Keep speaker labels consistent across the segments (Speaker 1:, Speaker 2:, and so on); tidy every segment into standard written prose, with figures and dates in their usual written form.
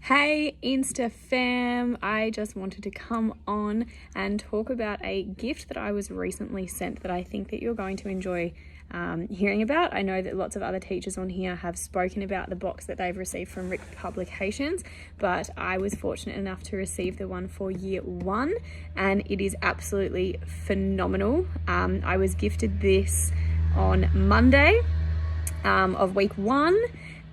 Speaker 1: Hey Insta fam, I just wanted to come on and talk about a gift that I was recently sent that I think that you're going to enjoy hearing about. I know that lots of other teachers on here have spoken about the box that they've received from Rick Publications, but I was fortunate enough to receive the one for year 1 and it is absolutely phenomenal. I was gifted this on Monday of week 1.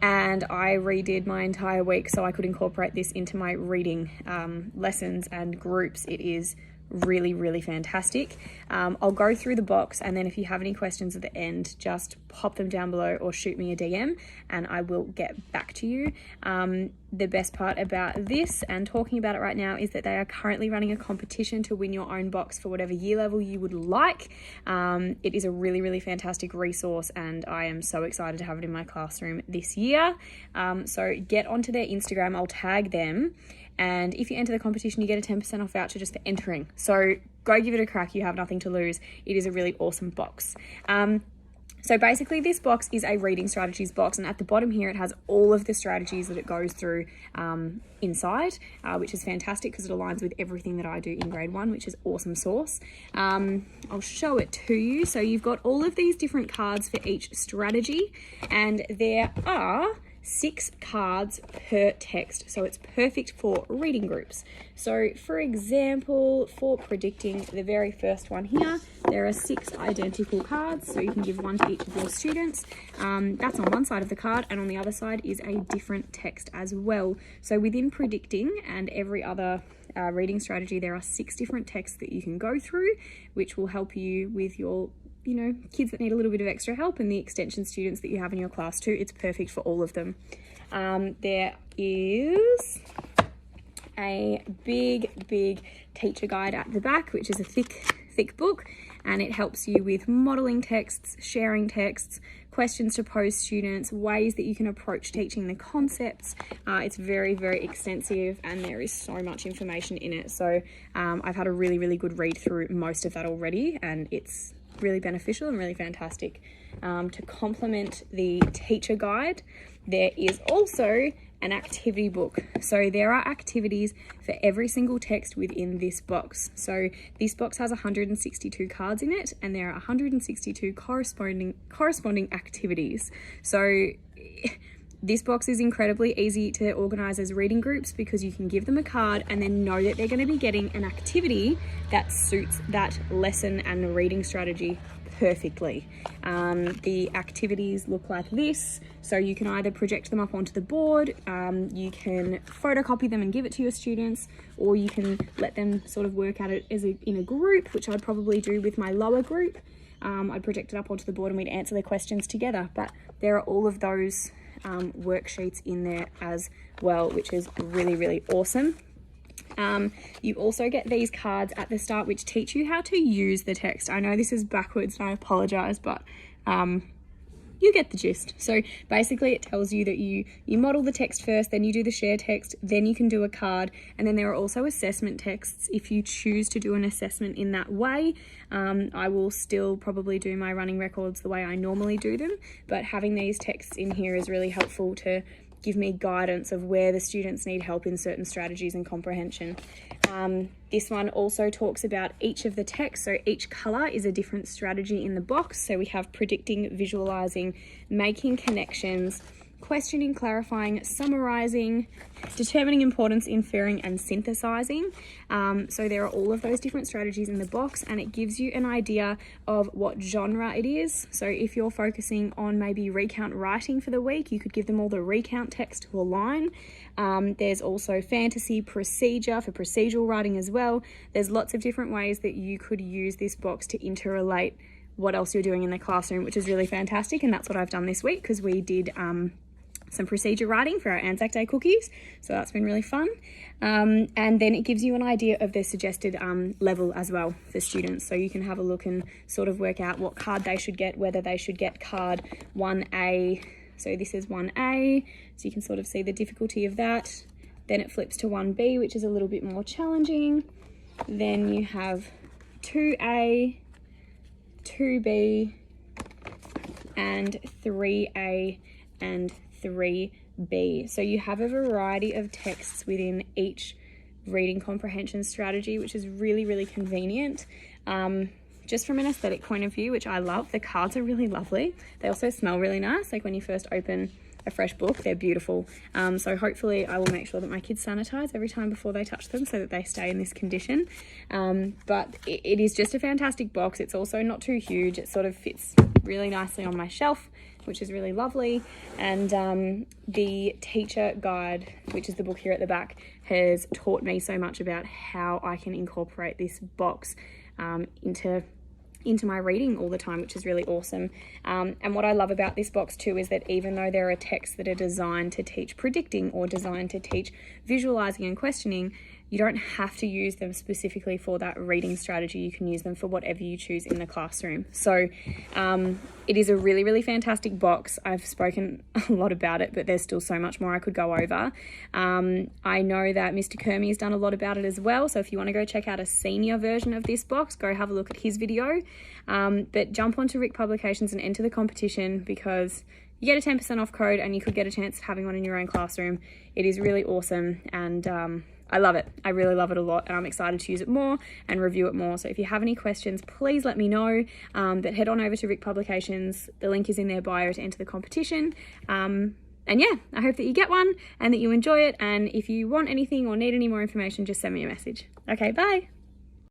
Speaker 1: And I redid my entire week so I could incorporate this into my reading lessons and groups. It is really, really fantastic. I'll go through the box, and then if you have any questions at the end, just pop them down below or shoot me a DM and I will get back to you. The best part about this and talking about it right now is that they are currently running a competition to win your own box for whatever year level you would like. It is a really, really fantastic resource and I am so excited to have it in my classroom this year. So get onto their Instagram, I'll tag them. And if you enter the competition, you get a 10% off voucher just for entering. So go give it a crack. You have nothing to lose. It is a really awesome box. So basically this box is a reading strategies box, and at the bottom here it has all of the strategies that it goes through inside, which is fantastic because it aligns with everything that I do in grade 1, which is awesome sauce. I'll show it to you. So you've got all of these different cards for each strategy, and there are 6 cards per text, so it's perfect for reading groups. So for example, for predicting, the very first one here, there are 6 identical cards, so you can give one to each of your students. That's on one side of the card, and on the other side is a different text as well. So within predicting and every other reading strategy, there are 6 different texts that you can go through, which will help you with your kids that need a little bit of extra help, and the extension students that you have in your class too. It's perfect for all of them. There is a big teacher guide at the back, which is a thick book, and it helps you with modeling texts, sharing texts, questions to pose students, ways that you can approach teaching the concepts. It's very, very extensive and there is so much information in it. So I've had a really good read through most of that already, and it's really beneficial and really fantastic. To complement the teacher guide, there is also an activity book. So there are activities for every single text within this box. So this box has 162 cards in it, and there are 162 corresponding activities. So this box is incredibly easy to organise as reading groups because you can give them a card and then know that they're going to be getting an activity that suits that lesson and reading strategy perfectly. The activities look like this, so you can either project them up onto the board, you can photocopy them and give it to your students, or you can let them sort of work at it in a group, which I'd probably do with my lower group. I'd project it up onto the board and we'd answer the questions together, but there are all of those worksheets in there as well, which is really awesome. You also get these cards at the start which teach you how to use the text. I know this is backwards and I apologize, but you get the gist. So basically it tells you that you model the text first, then you do the share text, then you can do a card, and then there are also assessment texts if you choose to do an assessment in that way. I will still probably do my running records the way I normally do them, but having these texts in here is really helpful to give me guidance of where the students need help in certain strategies and comprehension. This one also talks about each of the texts, so each colour is a different strategy in the box. So we have predicting, visualising, making connections, questioning, clarifying, summarising, determining importance, inferring and synthesising. So there are all of those different strategies in the box, and it gives you an idea of what genre it is. So if you're focusing on maybe recount writing for the week, you could give them all the recount text to align. There's also fantasy, procedure for procedural writing as well. There's lots of different ways that you could use this box to interrelate what else you're doing in the classroom, which is really fantastic, and that's what I've done this week because we did some procedure writing for our Anzac Day cookies, so that's been really fun. And then it gives you an idea of the suggested level as well for students, so you can have a look and sort of work out what card they should get, whether they should get card 1A. So this is 1A, so you can sort of see the difficulty of that. Then it flips to 1B, which is a little bit more challenging. Then you have 2A, 2B, and 3A and 3 be. So you have a variety of texts within each reading comprehension strategy, which is really, really convenient. Just from an aesthetic point of view, which I love, the cards are really lovely. They also smell really nice. Like when you first open a fresh book, they're beautiful. So hopefully I will make sure that my kids sanitize every time before they touch them so that they stay in this condition. But it is just a fantastic box. It's also not too huge. It sort of fits really nicely on my shelf, which is really lovely. And the teacher guide, which is the book here at the back, has taught me so much about how I can incorporate this box into my reading all the time, which is really awesome. And what I love about this box too is that even though there are texts that are designed to teach predicting or designed to teach visualizing and questioning, you don't have to use them specifically for that reading strategy. You can use them for whatever you choose in the classroom. So it is a really, really fantastic box. I've spoken a lot about it, but there's still so much more I could go over. I know that Mr. Kermy has done a lot about it as well. So if you want to go check out a senior version of this box, go have a look at his video. But jump onto Rick Publications and enter the competition, because you get a 10% off code and you could get a chance of having one in your own classroom. It is really awesome, and I love it. I really love it a lot, and I'm excited to use it more and review it more. So if you have any questions, please let me know. But head on over to Rick Publications. The link is in their bio to enter the competition. And yeah, I hope that you get one and that you enjoy it. And if you want anything or need any more information, just send me a message. Okay, bye.